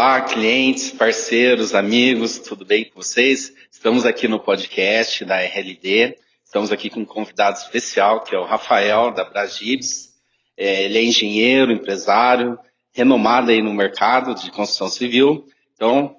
Olá, clientes, parceiros, amigos, tudo bem com vocês? Estamos aqui no podcast da RLD, estamos aqui com um convidado especial, que é o Rafael, da Bragibs. Ele é engenheiro, empresário, renomado aí no mercado de construção civil. Então,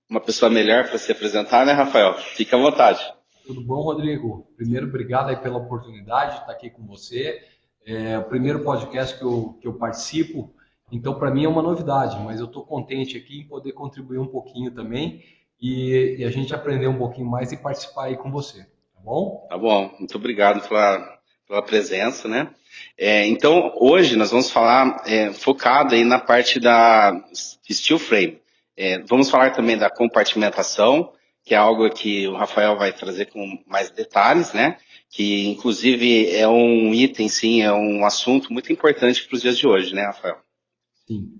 uma pessoa melhor para se apresentar, né, Rafael? Fique à vontade. Tudo bom, Rodrigo? Primeiro, obrigado aí pela oportunidade de estar aqui com você. É o primeiro podcast que eu participo, então para mim é uma novidade, mas eu estou contente aqui em poder contribuir um pouquinho também e a gente aprender um pouquinho mais e participar aí com você, tá bom? Tá bom, muito obrigado pela presença, né? Então, hoje nós vamos falar focado aí na parte da steel frame. Vamos falar também da compartimentação, que é algo que o Rafael vai trazer com mais detalhes, né? Que inclusive é um item, sim, é um assunto muito importante para os dias de hoje, né, Rafael? Sim.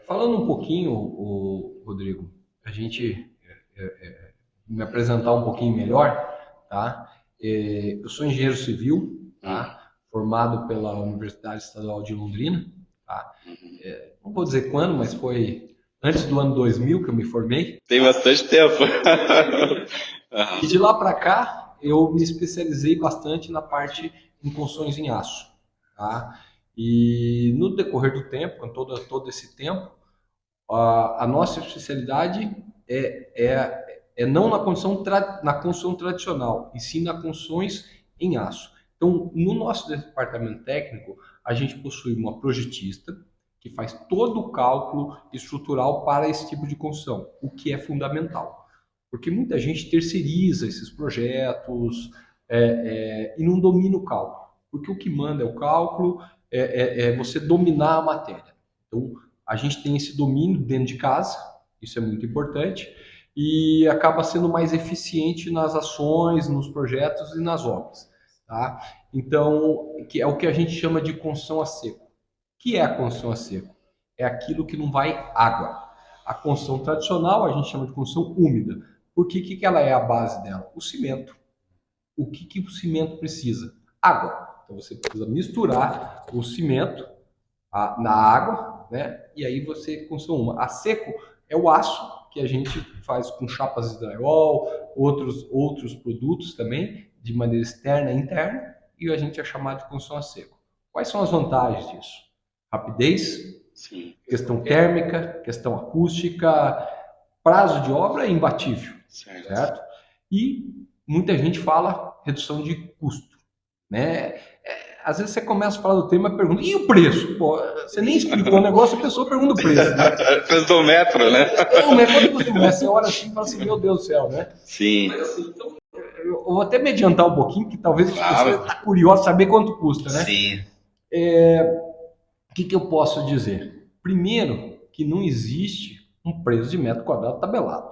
Falando um pouquinho, Rodrigo, a gente me apresentar um pouquinho melhor, tá? Eu sou engenheiro civil, tá? Formado pela Universidade Estadual de Londrina, tá? Não vou dizer quando, mas foi antes do ano 2000 que eu me formei. Tem bastante tempo. E de lá para cá, eu me especializei bastante na parte em construções em aço, tá? E no decorrer do tempo, com todo esse tempo, a nossa especialidade é não na construção tradicional, e sim nas construções em aço. Então, no nosso departamento técnico, a gente possui uma projetista que faz todo o cálculo estrutural para esse tipo de construção, o que é fundamental. Porque muita gente terceiriza esses projetos e não domina o cálculo. Porque o que manda é o cálculo, é você dominar a matéria. Então, a gente tem esse domínio dentro de casa, isso é muito importante, e acaba sendo mais eficiente nas ações, nos projetos e nas obras. Tá? Então, que é o que a gente chama de construção a seco. O que é a construção a seco? É aquilo que não vai água. A construção tradicional a gente chama de construção úmida. Porque o que ela é a base dela? O cimento. O que o cimento precisa? Água. Então você precisa misturar o cimento na água, né? E aí você construi uma. A seco é o aço que a gente faz com chapas de drywall, outros produtos também, de maneira externa e interna, e a gente é chamado de construção a seco. Quais são as vantagens disso? Rapidez, Sim. questão térmica, questão acústica, prazo de obra é imbatível, certo? E muita gente fala redução de custo, né? Às vezes você começa a falar do tema e pergunta, e o preço? Pô, você nem explicou o negócio, a pessoa pergunta o preço, né? Preço do metro, né? Mas quanto custa o metro? Você olha assim e fala assim, meu Deus do céu, né? Sim. Então, eu vou até me adiantar um pouquinho, que talvez as Claro. pessoas estão curiosas saber quanto custa, né? Sim. O que eu posso dizer? Primeiro, que não existe um preço de metro quadrado tabelado.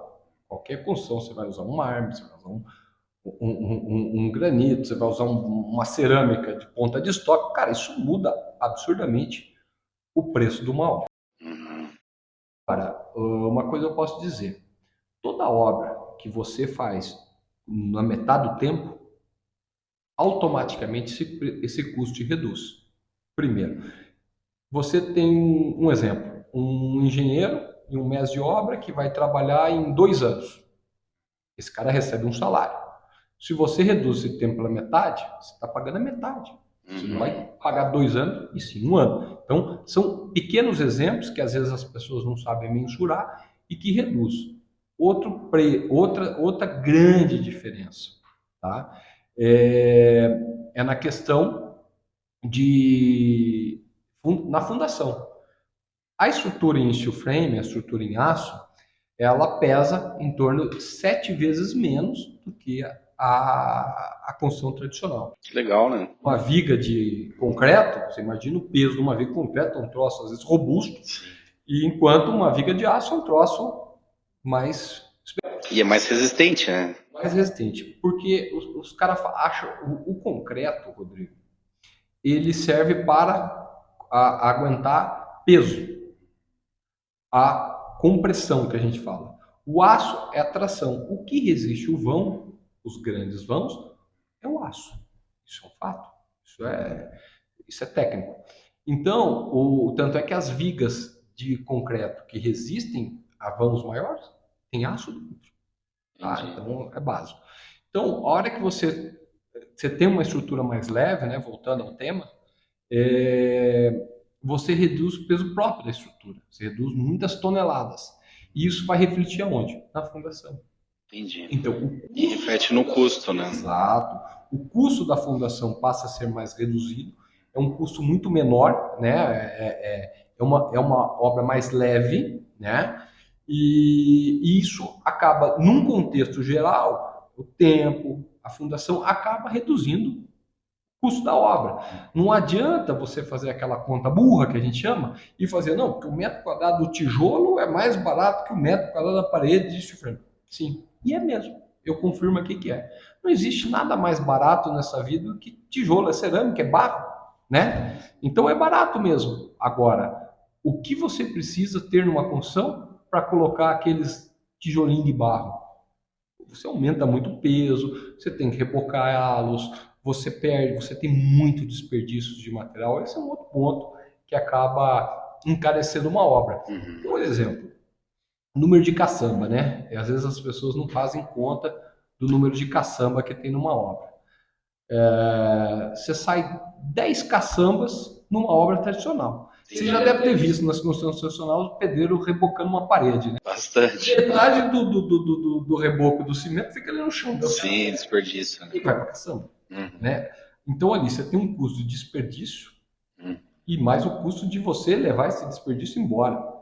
Qualquer construção, você vai usar um mármore, você vai usar um granito, você vai usar uma cerâmica de ponta de estoque. Cara, isso muda absurdamente o preço de uma obra. Agora, uma coisa eu posso dizer. Toda obra que você faz na metade do tempo, automaticamente esse custo reduz. Primeiro, você tem um exemplo, um engenheiro em um mês de obra que vai trabalhar em 2 anos. Esse cara recebe um salário. Se você reduz esse tempo pela metade, você está pagando a metade. Você não vai pagar 2 anos, e sim 1 ano. Então, são pequenos exemplos que às vezes as pessoas não sabem mensurar e que reduz. Outra grande diferença, tá? É na questão na fundação. A estrutura em steel frame, a estrutura em aço, ela pesa em torno de 7 vezes menos do que a construção tradicional. Que legal, né? Uma viga de concreto, você imagina o peso de uma viga de concreto, é um troço às vezes robusto, e enquanto uma viga de aço é um troço mais... E é mais resistente, né? Mais resistente, porque os caras acham o concreto, Rodrigo, ele serve para aguentar peso, a compressão que a gente fala. O aço é a tração. O que resiste o vão, os grandes vãos, é o aço. Isso é um fato. Isso é técnico. Então, tanto é que as vigas de concreto que resistem a vãos maiores tem aço dentro. Tá? Então, é básico. Então, a hora que você tem uma estrutura mais leve, né, voltando ao tema, você reduz o peso próprio da estrutura. Você reduz muitas toneladas. E isso vai refletir aonde? Na fundação. Entendi. Então, e reflete no custo, né? Exato. O custo da fundação passa a ser mais reduzido, é um custo muito menor, né? É uma obra mais leve, né? E isso acaba, num contexto geral, o tempo, a fundação acaba reduzindo o custo da obra. Não adianta você fazer aquela conta burra que a gente chama e fazer, não, porque o metro quadrado do tijolo é mais barato que o metro quadrado da parede de steel frame. Sim, e é mesmo. Eu confirmo aqui que é. Não existe nada mais barato nessa vida do que tijolo, é cerâmica, é barro, né? Então é barato mesmo. Agora, o que você precisa ter numa construção para colocar aqueles tijolinhos de barro? Você aumenta muito o peso, você tem que rebocá-los, você perde, você tem muito desperdício de material. Esse é um outro ponto que acaba encarecendo uma obra. Por exemplo, número de caçamba, né? E às vezes as pessoas não fazem conta do número de caçamba que tem numa obra. Você sai 10 caçambas numa obra tradicional. Você já deve ter visto nas construções tradicionais o pedreiro rebocando uma parede, né? Bastante. Metade do reboco do cimento fica ali no chão. Sim, desperdício. Né? E vai para caçamba. Né? Então ali você tem um custo de desperdício e mais o custo de você levar esse desperdício embora.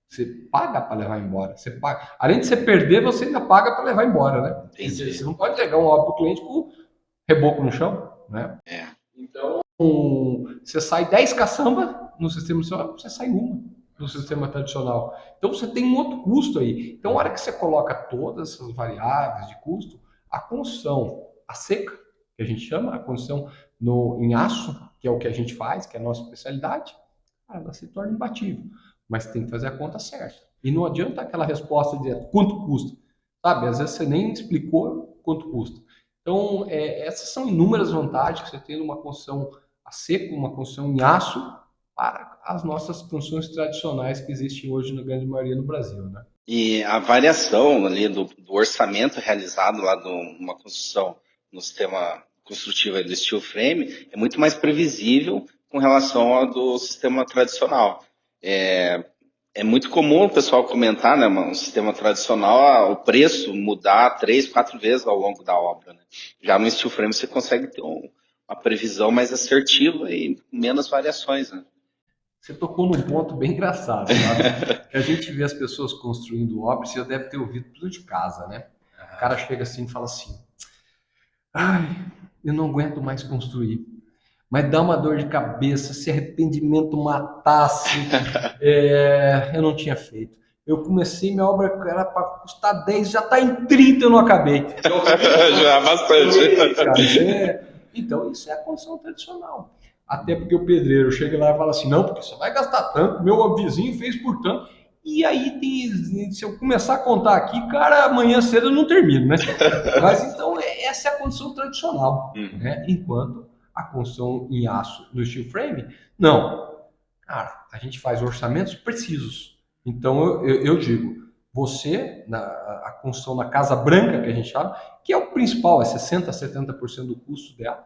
Você paga para levar embora. Você paga. Além de você perder, você ainda paga para levar embora, né? Você não pode entregar uma obra para o cliente com reboco no chão, né? Então, você sai 10 caçamba no sistema tradicional, você sai uma no sistema tradicional. Então, você tem um outro custo aí. Então, na hora que você coloca todas essas variáveis de custo, a construção a seca, que a gente chama, a construção em aço, que é o que a gente faz, que é a nossa especialidade, ela se torna imbatível. Mas tem que fazer a conta certa. E não adianta aquela resposta de quanto custa. Sabe, às vezes você nem explicou quanto custa. Então, essas são inúmeras vantagens que você tem numa construção a seco, uma construção em aço, para as nossas construções tradicionais que existem hoje na grande maioria no Brasil, né? E a variação ali do orçamento realizado lá de uma construção no sistema construtivo do steel frame é muito mais previsível com relação ao do sistema tradicional. É muito comum o pessoal comentar, né, um sistema tradicional, o preço mudar 3, 4 vezes ao longo da obra. Né? Já no steel frame você consegue ter uma previsão mais assertiva e menos variações. Né? Você tocou num ponto bem engraçado, sabe? Que a gente vê as pessoas construindo obras, você já deve ter ouvido tudo de casa, né? O cara chega assim e fala assim, ai, eu não aguento mais construir. Mas dá uma dor de cabeça, se arrependimento matasse, eu não tinha feito. Eu comecei, minha obra era para custar 10, já está em 30, eu não acabei. Já bastante. Então, isso é a construção tradicional. Até porque o pedreiro chega lá e fala assim, não, porque você vai gastar tanto, meu vizinho fez por tanto. E aí, se eu começar a contar aqui, cara, amanhã cedo eu não termino, né? Mas então, essa é a construção tradicional, né? Enquanto a construção em aço no steel frame, não. Cara, a gente faz orçamentos precisos. Então, eu digo, você, a construção na Casa Branca, que a gente chama, que é o principal, é 60% a 70% do custo dela,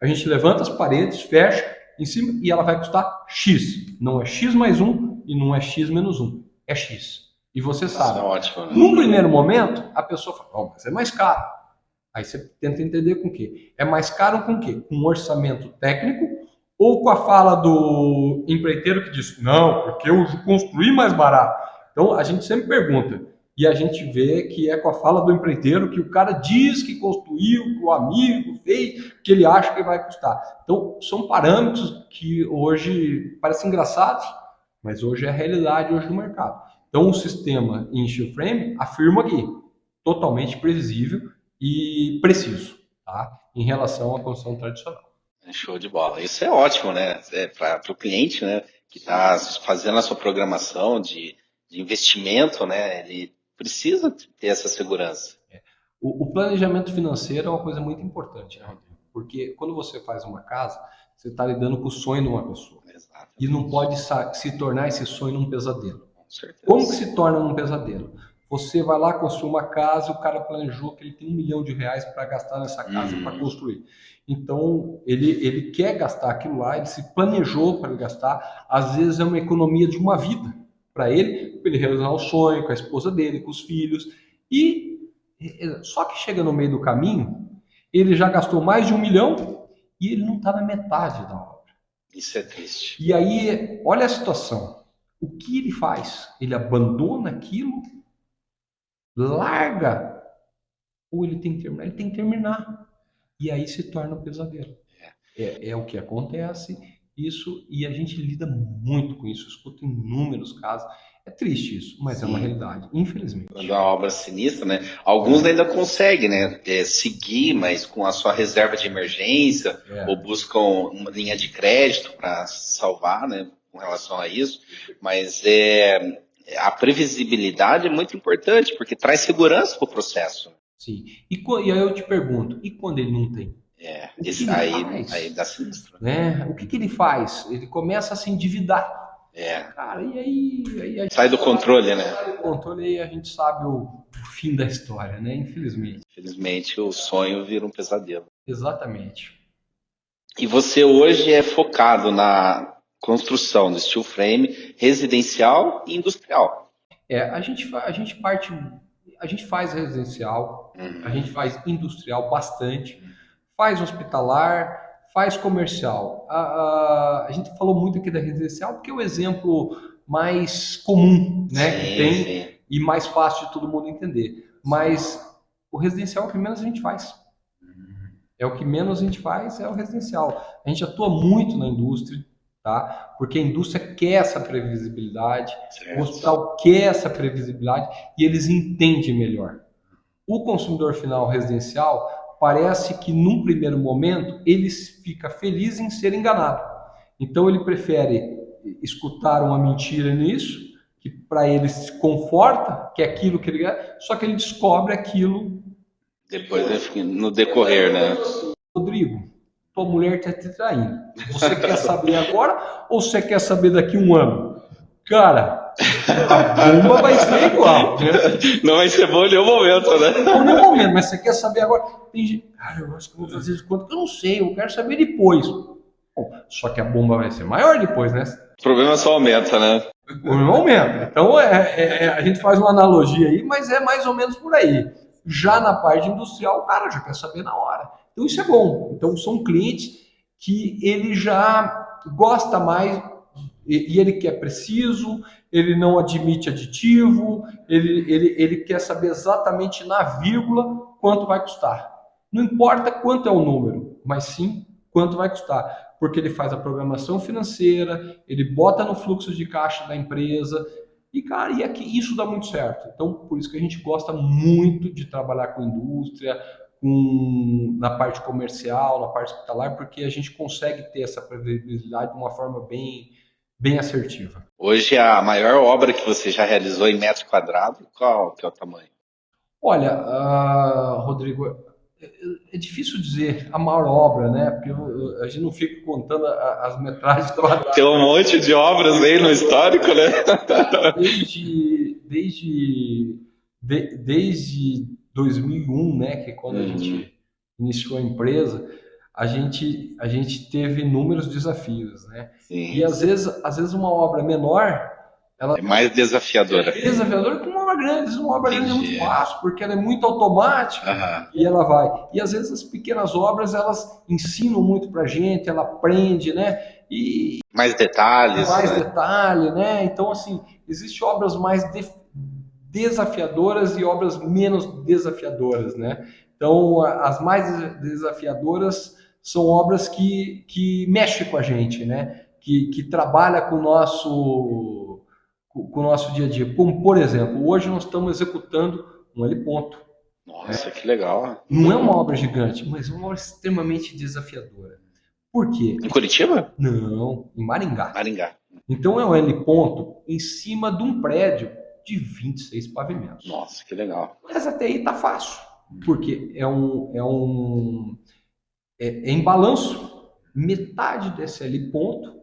a gente levanta as paredes, fecha em cima e ela vai custar X. Não é X mais 1 e não é X menos 1. É X. E você sabe. Ótimo, né? Num primeiro momento, a pessoa fala, mas é mais caro. Aí você tenta entender com o quê? É mais caro com o quê? Com um orçamento técnico ou com a fala do empreiteiro que diz, não, porque eu construí mais barato. Então, a gente sempre pergunta, e a gente vê que é com a fala do empreiteiro que o cara diz que construiu, que o amigo fez, que ele acha que vai custar. Então, são parâmetros que hoje parecem engraçados, mas hoje é a realidade hoje no mercado. Então, o sistema em steel frame afirma aqui, totalmente previsível e preciso, tá? Em relação à construção tradicional. Show de bola. Isso é ótimo, né? Para o cliente, né? Que está fazendo a sua programação de investimento, né? Ele precisa ter essa segurança. O planejamento financeiro é uma coisa muito importante, né, Rodrigo? Porque quando você faz uma casa, você está lidando com o sonho de uma pessoa. Exato. E não pode se tornar esse sonho num pesadelo. Com certeza. Como que se torna um pesadelo? Você vai lá construir uma casa, o cara planejou que ele tem R$1 milhão para gastar nessa casa para construir. Então, ele quer gastar aquilo lá, ele se planejou para gastar. Às vezes é uma economia de uma vida para ele realizar o sonho com a esposa dele, com os filhos. E só que chega no meio do caminho, ele já gastou mais de R$1 milhão e ele não está na metade da obra. Isso é triste. E aí, olha a situação. O que ele faz? Ele abandona aquilo? Larga? Ou ele tem que terminar? Ele tem que terminar. E aí se torna um pesadelo. É o que acontece, isso, e a gente lida muito com isso. Eu escuto inúmeros casos. É triste isso, mas é uma realidade, infelizmente. Quando é uma obra sinistra, né? Alguns ainda conseguem, né? Seguir, mas com a sua reserva de emergência, ou buscam uma linha de crédito para salvar, né? Com relação a isso. Mas a previsibilidade é muito importante, porque traz segurança para o processo. Sim. E aí eu te pergunto, e quando ele não tem? Aí dá sinistro. Né? O que ele faz? Ele começa a se endividar. Cara, e aí sai do controle, né? Sai do controle e a gente sabe o fim da história, né? Infelizmente. Infelizmente, o sonho vira um pesadelo. Exatamente. E você hoje é focado na construção do steel frame residencial e industrial. A gente faz residencial, a gente faz industrial bastante, faz hospitalar, faz comercial. A gente falou muito aqui da residencial porque é o exemplo mais comum, né, que tem e mais fácil de todo mundo entender. Mas o residencial é o que menos a gente faz. É o que menos a gente faz, é o residencial. A gente atua muito na indústria, tá? Porque a indústria quer essa previsibilidade, o hospital quer essa previsibilidade e eles entendem melhor. O consumidor final residencial parece que, num primeiro momento, ele fica feliz em ser enganado. Então, ele prefere escutar uma mentira nisso, que para ele se conforta, que é aquilo que ele quer, só que ele descobre aquilo... Depois, no decorrer, né? Rodrigo, tua mulher está te traindo. Você quer saber agora ou você quer saber daqui a um ano? Cara, a bomba vai ser igual, né? Não vai ser bom em nenhum momento, né? Não, em nenhum momento, mas você quer saber agora. Cara, eu acho que eu vou fazer de conta que eu não sei, eu quero saber depois. Bom, só que a bomba vai ser maior depois, né? O problema só aumenta, né? O problema aumenta. Então, a gente faz uma analogia aí, mas é mais ou menos por aí. Já na parte industrial, o cara já quer saber na hora. Então, isso é bom. Então, são clientes que ele já gosta mais e ele quer preciso, ele não admite aditivo, ele quer saber exatamente na vírgula quanto vai custar. Não importa quanto é o número, mas sim quanto vai custar. Porque ele faz a programação financeira, ele bota no fluxo de caixa da empresa, e, cara, e aqui isso dá muito certo. Então, por isso que a gente gosta muito de trabalhar com indústria, na parte comercial, na parte hospitalar, porque a gente consegue ter essa previsibilidade de uma forma bem assertiva. Hoje, a maior obra que você já realizou em metro quadrado, qual que é o tamanho? Olha, Rodrigo, é difícil dizer a maior obra, né? Porque a gente não fica contando as metragens quadradas. Tem um monte de obras aí no histórico, né? Desde 2001, né? Que é quando a gente iniciou a empresa, a gente teve inúmeros desafios, né? Sim. E às vezes uma obra menor, ela é mais desafiadora. É desafiadora que uma obra grande. Uma obra grande é muito fácil, porque ela é muito automática e ela vai. E às vezes as pequenas obras, elas ensinam muito pra gente, ela aprende, né? E mais detalhes. Mais detalhe, né? Então, assim, existem obras mais desafiadoras e obras menos desafiadoras, né? Então, as mais desafiadoras são obras que mexem com a gente, né? Que trabalha com o nosso dia a dia. Como, por exemplo, hoje nós estamos executando um heliponto. Nossa, que legal. Não é uma obra gigante, mas é uma obra extremamente desafiadora. Por quê? Em Curitiba? Não, em Maringá. Maringá. Então é um heliponto em cima de um prédio de 26 pavimentos. Nossa, que legal. Mas até aí tá fácil, porque é em balanço. Metade desse heliponto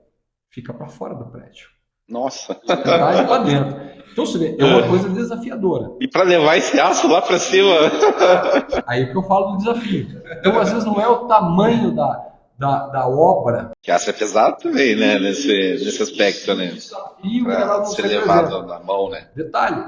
fica para fora do prédio. Nossa. Metade para dentro. Então, você vê, é uma coisa desafiadora. E para levar esse aço lá para cima? Aí que eu falo do desafio. Então, às vezes, não é o tamanho da obra. Que aço é pesado também, né? Nesse aspecto, né? Para ser levado na mão, né? Detalhe,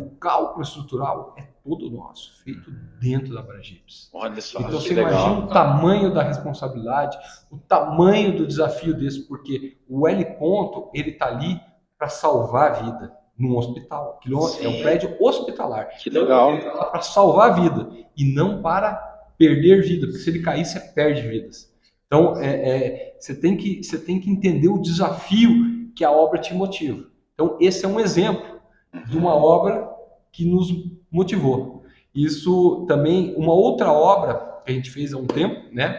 o cálculo estrutural é todo nosso, feito dentro da Abragips. Olha só, então, que você legal. imagina o tamanho da responsabilidade, o tamanho do desafio desse, porque o L ponto, ele está ali para salvar a vida num hospital. Aquilo é um prédio hospitalar. Que legal. Para salvar a vida e não para perder vida, porque se ele cair, você perde vidas. Então, você tem que entender o desafio que a obra te motiva. Então, esse é um exemplo de uma obra que nos motivou. Isso também, uma outra obra que a gente fez há um tempo, né?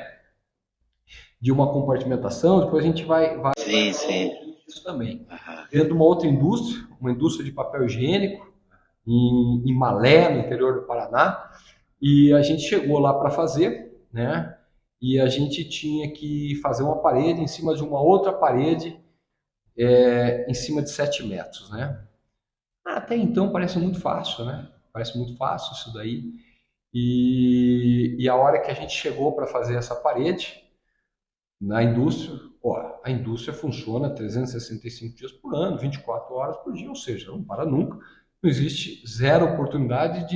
De uma compartimentação, depois a gente vai sim. Isso também. Dentro de uma outra indústria, uma indústria de papel higiênico, em Malé, no interior do Paraná, e a gente chegou lá para fazer, né? E a gente tinha que fazer uma parede em cima de uma outra parede, em cima de 7 metros, né? Até então parece muito fácil, né? Parece muito fácil isso daí. E a hora que a gente chegou para fazer essa parede, na indústria, a indústria funciona 365 dias por ano, 24 horas por dia, ou seja, não para nunca. Não existe zero oportunidade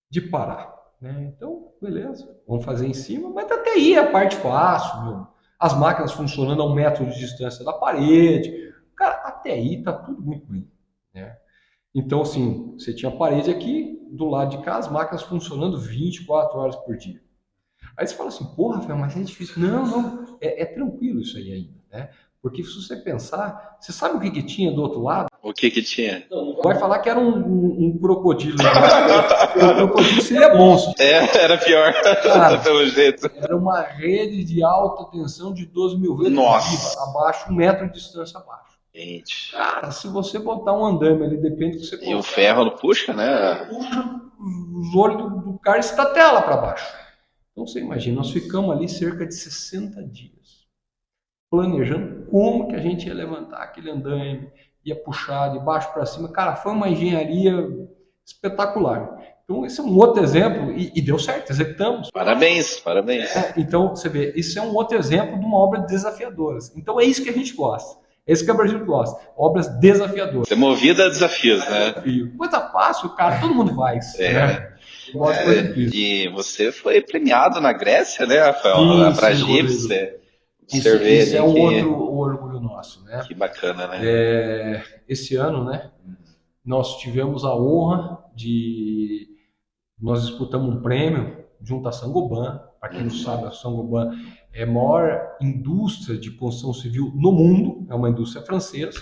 de parar, né? Então, beleza, vamos fazer em cima, mas até aí é a parte fácil, meu. As máquinas funcionando a 1 metro de distância da parede, cara, até aí tá tudo muito bem, né? Então, assim, você tinha a parede aqui, do lado de cá, as máquinas funcionando 24 horas por dia. Aí você fala assim, porra, Rafael, mas é difícil. Não, é tranquilo isso aí ainda, né? Porque se você pensar, você sabe o que tinha do outro lado? O que tinha? Vai falar que era um crocodilo. O crocodilo seria monstro. Era pior, cara, pelo jeito. Era uma rede de alta tensão de 12 mil vezes abaixo, 1 metro de distância abaixo. Gente. Cara, se você botar um andame ali, depende do que você colocar. E o ferro não puxa, né? Puxa os olhos do cara estatela para baixo. Então você imagina, nós ficamos ali cerca de 60 dias planejando como que a gente ia levantar aquele andame, ia puxar de baixo para cima. Cara, foi uma engenharia espetacular. Então esse é um outro exemplo e deu certo, executamos. Parabéns. Então você vê, isso é um outro exemplo de uma obra desafiadora. Então é isso que a gente gosta. É isso que a Brasil gosta. Obras desafiadoras. Você é movida a desafios, né? Coisa fácil, cara, todo mundo faz. Né? E você foi premiado na Grécia, né, Rafael? A Abragips, Isso é um outro orgulho nosso, né? Que bacana, né? Esse ano, né, nós tivemos a honra nós disputamos um prêmio junto à Saint-Gobain. Para quem não sabe, a Saint-Gobain é a maior indústria de construção civil no mundo, é uma indústria francesa,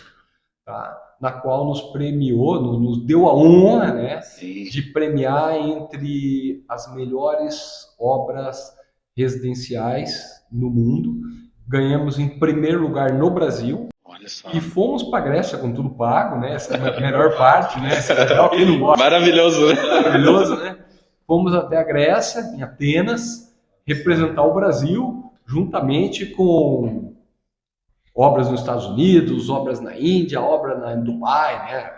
tá? Na qual nos premiou, nos deu a honra, né, de premiar entre as melhores obras residenciais no mundo. Ganhamos em primeiro lugar no Brasil. Olha só. E fomos para a Grécia com tudo pago, né? Essa é a melhor parte, né? Esse é legal, quem não gosta. Maravilhoso, né? Maravilhoso, né? Fomos até a Grécia, em Atenas, representar o Brasil, juntamente com obras nos Estados Unidos, obras na Índia, obra em Dubai, né?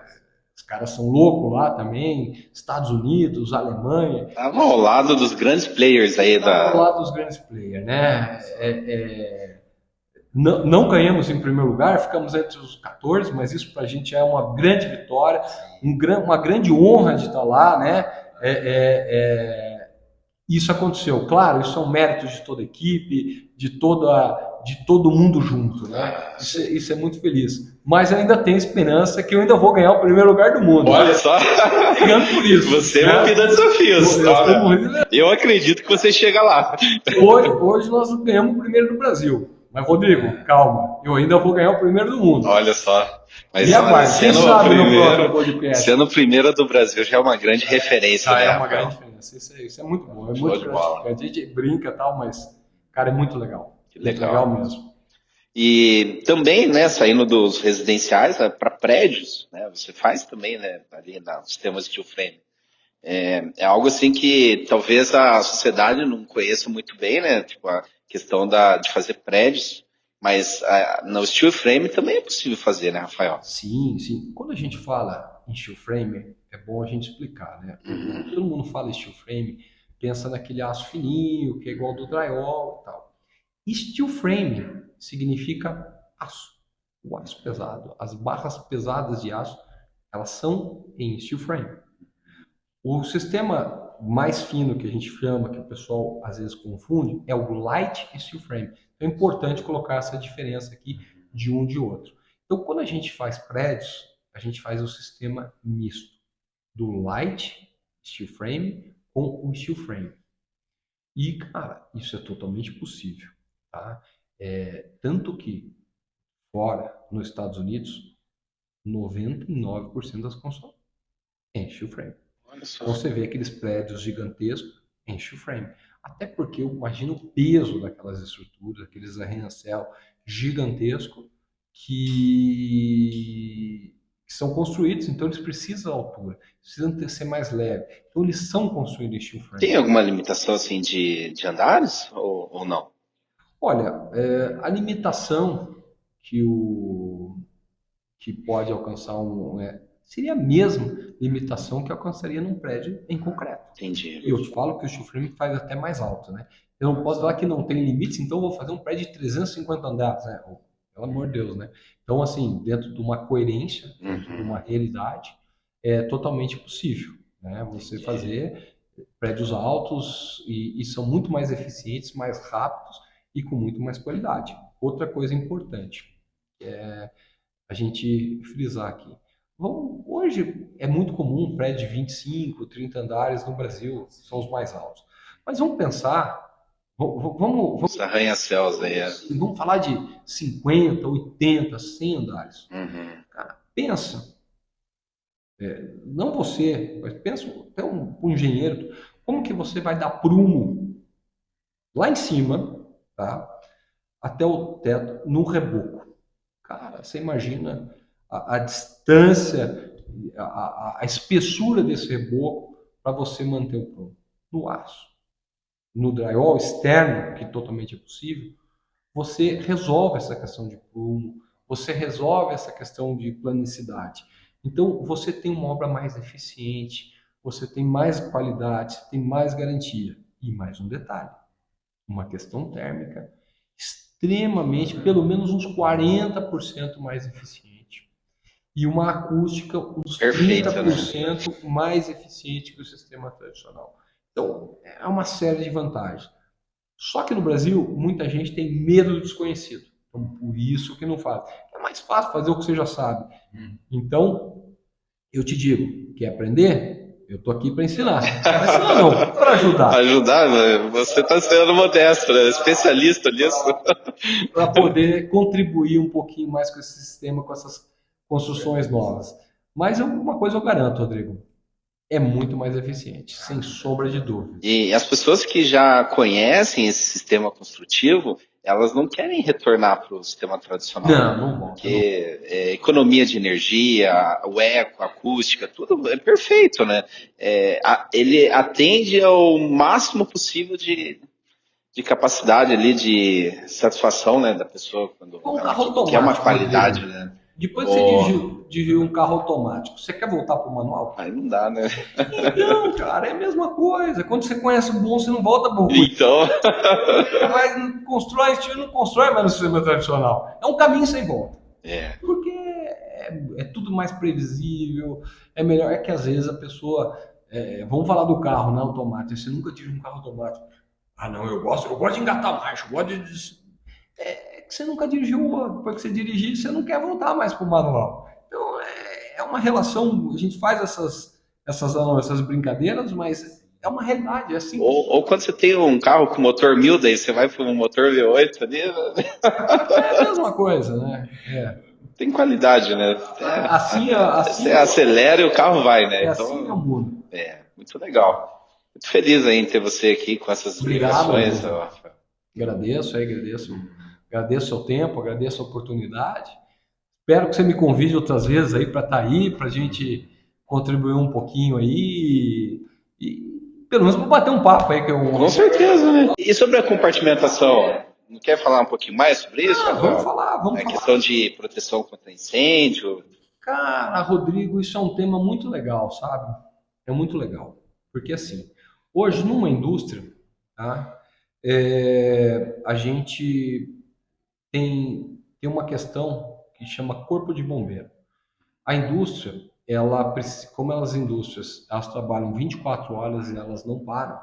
Os caras são loucos lá também, Estados Unidos, Alemanha. Estavam ao lado dos grandes players aí Ao lado dos grandes players, né? Não ganhamos em primeiro lugar, ficamos entre os 14, mas isso para a gente é uma grande vitória, uma grande honra de estar lá, né? Isso aconteceu, claro, isso é um mérito de toda a equipe, de todo mundo junto, né? Isso é muito feliz. Mas ainda tenho esperança que eu ainda vou ganhar o primeiro lugar do mundo. Olha só, por isso. Você é movida a desafios. Eu acredito que você chega lá. Hoje nós ganhamos o primeiro do Brasil. Mas, Rodrigo, calma, eu ainda vou ganhar o primeiro do mundo. Olha só. Mas sendo o primeiro do Brasil já é uma grande referência. Né? É uma grande diferença. Isso é muito bom. É muito gratificante. A gente brinca e tal, mas, cara, é muito legal. Que legal. Muito legal mesmo. E também, né, saindo dos residenciais para prédios, né, você faz também, né, ali no sistema steel frame. É algo assim que talvez a sociedade não conheça muito bem, né, tipo a questão de fazer prédios. Mas no steel frame também é possível fazer, né, Rafael? Sim, sim. Quando a gente fala em steel frame, é bom a gente explicar, né? Todo mundo fala em steel frame, pensa naquele aço fininho, que é igual do drywall e tal. Steel frame significa aço, o aço pesado. As barras pesadas de aço, elas são em steel frame. O sistema mais fino que a gente chama, que o pessoal às vezes confunde, é o light steel frame. Então é importante colocar essa diferença aqui de um de outro. Então, quando a gente faz prédios, a gente faz o sistema misto do light steel frame com o steel frame. E, cara, isso é totalmente possível, tá? Tanto que fora, nos Estados Unidos, 99% das construções em steel frame. Então você vê aqueles prédios gigantescos em steel frame. Até porque eu imagino o peso daquelas estruturas, aqueles arranha-céu gigantescos que são construídos, então eles precisam da altura, precisam ser mais leve. Então eles são construídos em steel frame. Tem alguma limitação assim de andares ou não? Olha, a limitação que pode alcançar seria a mesma limitação que alcançaria num prédio em concreto. Entendi. Eu te falo que o steel frame faz até mais alto, né? Eu não posso falar que não tem limites, então eu vou fazer um prédio de 350 andares, né? Pelo amor de Deus, né? Então, assim, dentro de uma coerência, dentro de uma realidade, é totalmente possível, né? Você fazer prédios altos e são muito mais eficientes, mais rápidos e com muito mais qualidade. Outra coisa importante é a gente frisar aqui. Hoje é muito comum um prédio de 25, 30 andares no Brasil, são os mais altos. Mas vamos pensar, Os arranha-céus aí. vamos falar de 50, 80, 100 andares. Cara, pensa, não você, mas pensa até um engenheiro, como que você vai dar prumo lá em cima, tá? Até o teto, no reboco. Cara, você imagina a distância, a espessura desse reboco para você manter o prumo. No aço, no drywall externo, que totalmente é possível, você resolve essa questão de prumo, você resolve essa questão de planicidade. Então, você tem uma obra mais eficiente, você tem mais qualidade, você tem mais garantia. E mais um detalhe, uma questão térmica extremamente, pelo menos uns 40% mais eficiente. E uma acústica uns 30% mais eficiente que o sistema tradicional. Então, é uma série de vantagens. Só que no Brasil, muita gente tem medo do desconhecido. Então, por isso que não faz. É mais fácil fazer o que você já sabe. Então, eu te digo, quer aprender? Eu tô aqui para ensinar. Para ensinar não, para ajudar. Ajudar? Você está sendo modesto, né? Especialista nisso. Para poder contribuir um pouquinho mais com esse sistema, com essas construções novas. Mas uma coisa eu garanto, Rodrigo, é muito mais eficiente, sem sombra de dúvida. E as pessoas que já conhecem esse sistema construtivo, elas não querem retornar para o sistema tradicional. Não vão. Porque economia de energia, o eco, a acústica, tudo é perfeito, né? Ele atende ao máximo possível de capacidade ali, de satisfação, né, da pessoa quando ela quer uma qualidade, né? Depois que você dirigiu um carro automático, você quer voltar para o manual? Aí não dá, né? Então, cara, é a mesma coisa. Quando você conhece o bom, você não volta para o ruim. Então... Você vai, constrói estilo, não constrói mais no sistema tradicional. É um caminho sem volta. Porque é tudo mais previsível, é melhor. É que às vezes a pessoa... vamos falar do carro, né, automático. Você nunca dirigiu um carro automático. Ah, não, eu gosto de engatar marcha, eu gosto de... que você nunca dirigiu outro. Depois que você dirigir, você não quer voltar mais para o manual. Então, é uma relação, a gente faz essas brincadeiras, mas é uma realidade, é assim. Ou quando você tem um carro com motor 1000, daí você vai para um motor V8 ali... É a mesma coisa, né? Tem qualidade, né? Assim você acelera e o carro vai, né? Então, assim é o mundo. Muito legal. Muito feliz em ter você aqui com essas explicações. Agradeço o seu tempo, agradeço a oportunidade. Espero que você me convide outras vezes aí para estar aí, para a gente contribuir um pouquinho aí e pelo menos para bater um papo aí. Com certeza, né? E sobre a compartimentação? não quer falar um pouquinho mais sobre isso, Vamos Rafael? falar, vamos A falar. questão de proteção contra incêndio. Cara, Rodrigo, isso é um tema muito legal, sabe? É muito legal. Porque assim, hoje numa indústria, tá? A gente tem uma questão que chama corpo de bombeiro. A indústria, como as indústrias, elas trabalham 24 horas e elas não param.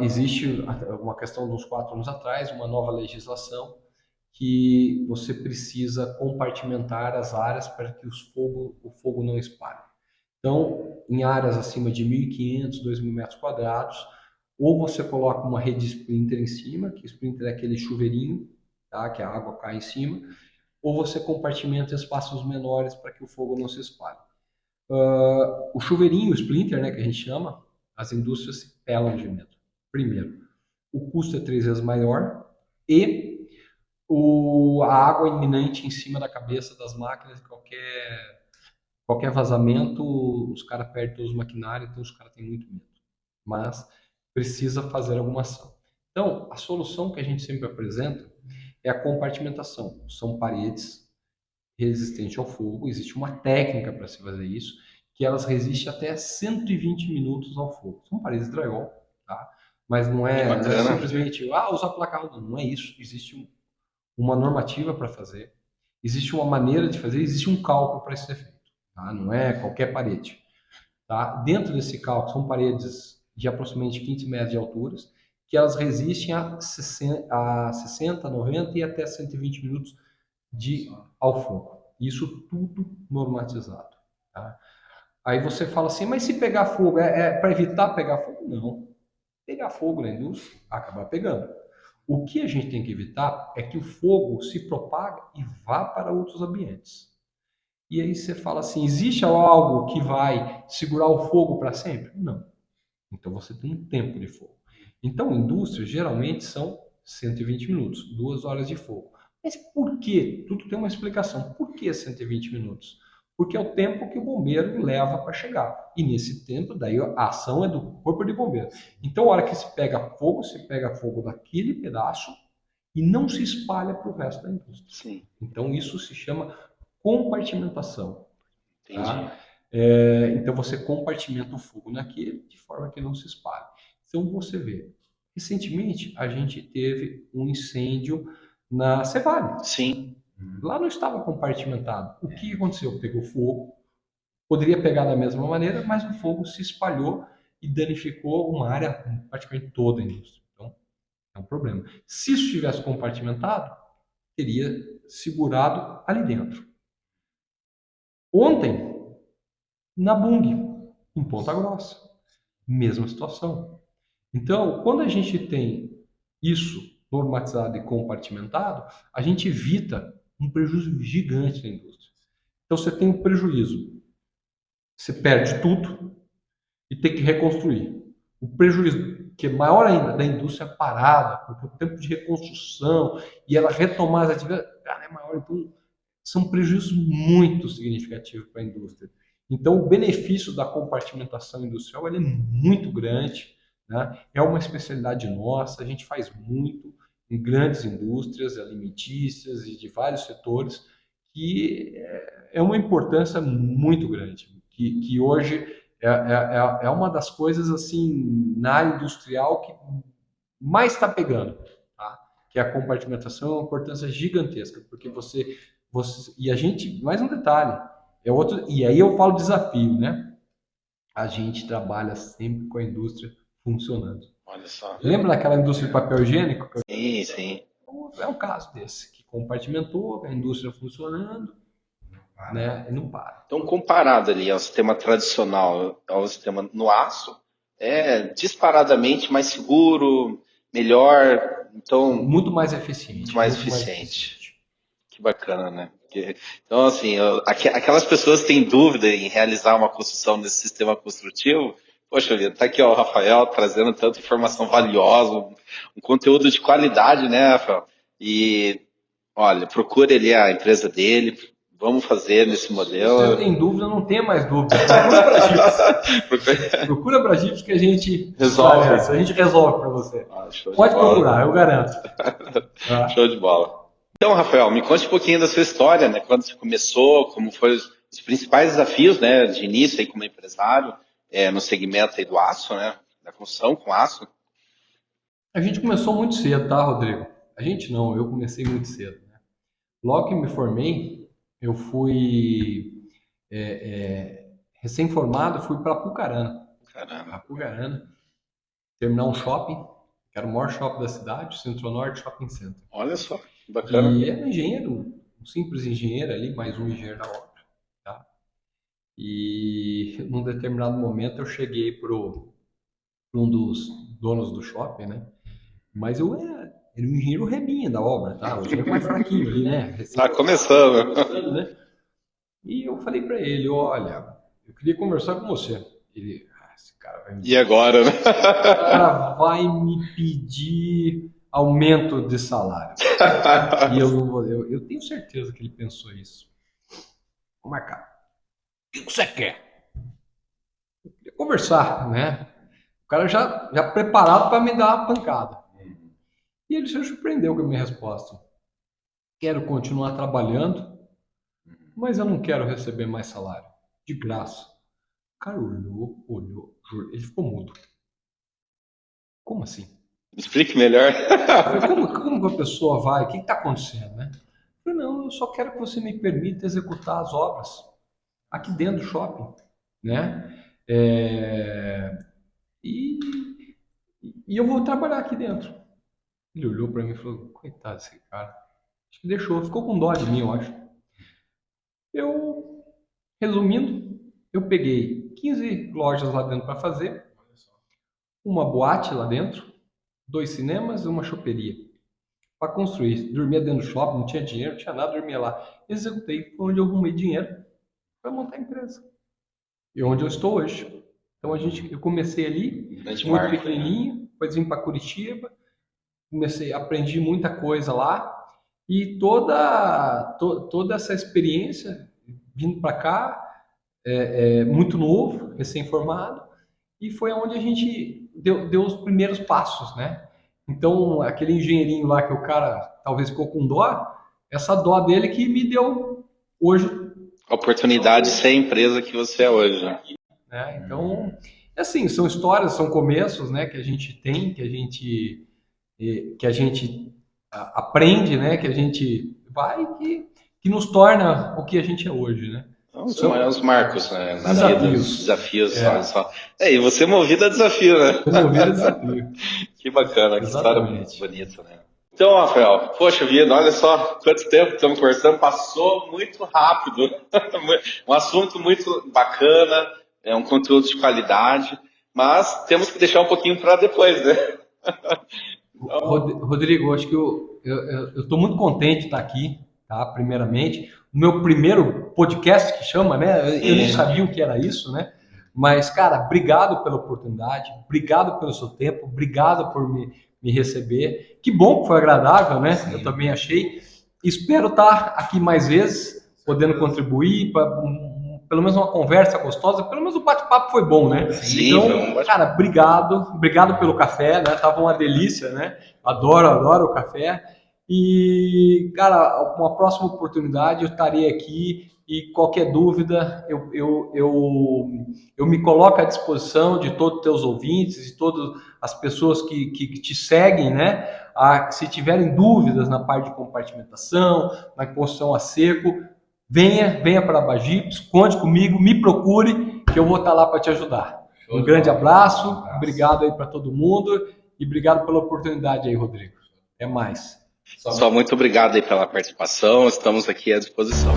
Existe uma questão de uns 4 anos atrás, uma nova legislação que você precisa compartimentar as áreas para que o fogo não espalhe. Então, em áreas acima de 1.500, 2.000 metros quadrados, ou você coloca uma rede Sprinter em cima, que Sprinter é aquele chuveirinho, tá? Que a água cai em cima, ou você compartimenta espaços menores para que o fogo não se espalhe. O chuveirinho, o Sprinter, né, que a gente chama, as indústrias se pelam de medo. Primeiro, o custo é 3 vezes maior e a água iminente em cima da cabeça das máquinas, qualquer vazamento, os caras perdem todos os maquinários, então os caras têm muito medo. Mas precisa fazer alguma ação. Então, a solução que a gente sempre apresenta é a compartimentação. São paredes resistentes ao fogo, existe uma técnica para se fazer isso, que elas resistem até 120 minutos ao fogo. São paredes drywall, tá? Mas não é simplesmente, usar placa, não é isso. Existe uma normativa para fazer, existe uma maneira de fazer, existe um cálculo para esse efeito, tá? Não é qualquer parede. Tá? Dentro desse cálculo, são paredes de aproximadamente 15 metros de altura, que elas resistem a 60, 90 e até 120 minutos ao fogo. Isso tudo normatizado. Tá? Aí você fala assim, mas se pegar fogo, é para evitar pegar fogo? Não. Pegar fogo na indústria, acabar pegando. O que a gente tem que evitar é que o fogo se propague e vá para outros ambientes. E aí você fala assim, existe algo que vai segurar o fogo para sempre? Não. Então você tem um tempo de fogo. Então, indústrias geralmente são 120 minutos, 2 horas de fogo. Mas por quê? Tudo tem uma explicação. Por que 120 minutos? Porque é o tempo que o bombeiro leva para chegar. E nesse tempo, daí a ação é do corpo de bombeiro. Então, a hora que se pega fogo daquele pedaço e não se espalha para o resto da indústria. Sim. Então, isso se chama compartimentação. Entendi. Tá? Então, você compartimenta o fogo naquele de forma que não se espalhe. Então, você vê. Recentemente, a gente teve um incêndio na Cevale. Sim. Lá não estava compartimentado. O que aconteceu? Pegou fogo, poderia pegar da mesma maneira, mas o fogo se espalhou e danificou uma área, praticamente toda a indústria. Então, é um problema. Se isso tivesse compartimentado, teria segurado ali dentro. Ontem, na Bung, em Ponta Grossa, mesma situação. Então, quando a gente tem isso normatizado e compartimentado, a gente evita um prejuízo gigante na indústria. Então, você tem um prejuízo, você perde tudo e tem que reconstruir. O prejuízo, que é maior ainda, da indústria parada, porque o tempo de reconstrução e ela retomar as atividades é maior. Então, são prejuízos muito significativos para a indústria. Então, o benefício da compartimentação industrial é muito grande, né? É uma especialidade nossa, a gente faz muito em grandes indústrias alimentícias e de vários setores, que é uma importância muito grande, que hoje é uma das coisas assim na área industrial que mais está pegando, tá? Que é a compartimentação, é uma importância gigantesca, porque você e a gente, mais um detalhe, e aí eu falo desafio, né? A gente trabalha sempre com a indústria funcionando. Olha só. Lembra daquela indústria de papel higiênico? Sim, sim. É um caso desse, que compartimentou, a indústria funcionando, né? E não para. Então, comparado ali ao sistema tradicional, ao sistema no aço, é disparadamente mais seguro, melhor, então... Muito mais eficiente. Muito mais eficiente. Que bacana, né? Então, assim, aquelas pessoas que têm dúvida em realizar uma construção desse sistema construtivo, poxa vida, tá aqui ó, o Rafael trazendo tanta informação valiosa, um conteúdo de qualidade, né, Rafael? E, olha, procure ali a empresa dele, vamos fazer nesse modelo. Se você tem dúvida, não tem mais dúvida. Procura pra Gips que a gente resolve. A gente resolve para você. Pode procurar, eu garanto. Show de bola. Então, Rafael, me conte um pouquinho da sua história, né? Quando você começou, como foram os principais desafios, né, de início aí como empresário, no segmento aí do aço, né? Da construção com aço. A gente começou muito cedo, tá, Rodrigo? A gente não, eu comecei muito cedo. Né? Logo que me formei, eu fui recém-formado, fui para Apucarana. Apucarana, terminar um shopping, que era o maior shopping da cidade, Centro-Norte Shopping Center. Olha só, bacana. E era engenheiro, um simples engenheiro ali, mais um engenheiro da obra. Tá? E num determinado momento eu cheguei para um dos donos do shopping, né? Mas eu era um engenheiro rebinha da obra, tá? O engenheiro mais fraquinho ali, né? Tá começando. Né? E eu falei para ele, olha, eu queria conversar com você. Ele, esse cara vai me... E agora, né? Esse cara vai me pedir aumento de salário. E eu tenho certeza que ele pensou isso. Vou marcar. O que você quer? Eu queria conversar, né? O cara já preparado para me dar uma pancada. E ele se surpreendeu com a minha resposta. Quero continuar trabalhando, mas eu não quero receber mais salário. De graça. O cara olhou, ele ficou mudo. Como assim? Explique melhor. Como a pessoa vai? O que está acontecendo, né? Eu falei, não, eu só quero que você me permita executar as obras aqui dentro do shopping, né? E eu vou trabalhar aqui dentro. Ele olhou para mim e falou, coitado desse cara. Acho que deixou, ficou com dó de mim, eu acho. Resumindo, eu peguei 15 lojas lá dentro para fazer, uma boate lá dentro, 2 cinemas e uma choperia. Para construir. Dormia dentro do shopping, não tinha dinheiro, não tinha nada, dormia lá. Executei, foi onde eu arrumei dinheiro para montar a empresa. E onde eu estou hoje. Então eu comecei ali, muito pequenininho, depois vim para Curitiba, aprendi muita coisa lá e toda essa experiência vindo para cá, muito novo, recém-formado, e foi onde a gente deu os primeiros passos, né? Então, aquele engenheirinho lá que o cara talvez ficou com dó, essa dó dele que me deu hoje a oportunidade de ser a empresa que você é hoje. Né? Então, assim, são histórias, são começos, né, que a gente tem, que a gente aprende, né, que a gente vai que nos torna o que a gente é hoje, né? São os marcos, né? Na vida, os desafios. Só. E você movido a desafio, né? Movido a desafio. Que bacana, que história bonita, né? Então, Rafael, poxa vida, olha só quanto tempo estamos conversando, passou muito rápido. Um assunto muito bacana, um conteúdo de qualidade, mas temos que deixar um pouquinho para depois, né? Rodrigo, acho que eu estou muito contente de estar aqui, tá? Primeiramente. O meu primeiro podcast que chama, né? Eu nem sabia o que era isso, né? Mas, cara, obrigado pela oportunidade, obrigado pelo seu tempo, obrigado por me receber. Que bom que foi agradável, né? Sim. Eu também achei. Espero estar aqui mais vezes, podendo contribuir para pelo menos uma conversa gostosa, pelo menos o bate-papo foi bom, né? Sim, então, cara, obrigado pelo café, né? Tava uma delícia, né? Adoro o café. E, cara, uma próxima oportunidade eu estarei aqui e qualquer dúvida eu me coloco à disposição de todos os teus ouvintes e todas as pessoas que te seguem, né? Se tiverem dúvidas na parte de compartimentação, na construção a seco, venha para a Bagips, conte comigo, me procure que eu vou estar lá para te ajudar. Um grande abraço, obrigado aí para todo mundo e obrigado pela oportunidade aí, Rodrigo. Até mais. Só muito obrigado aí pela participação, estamos aqui à disposição.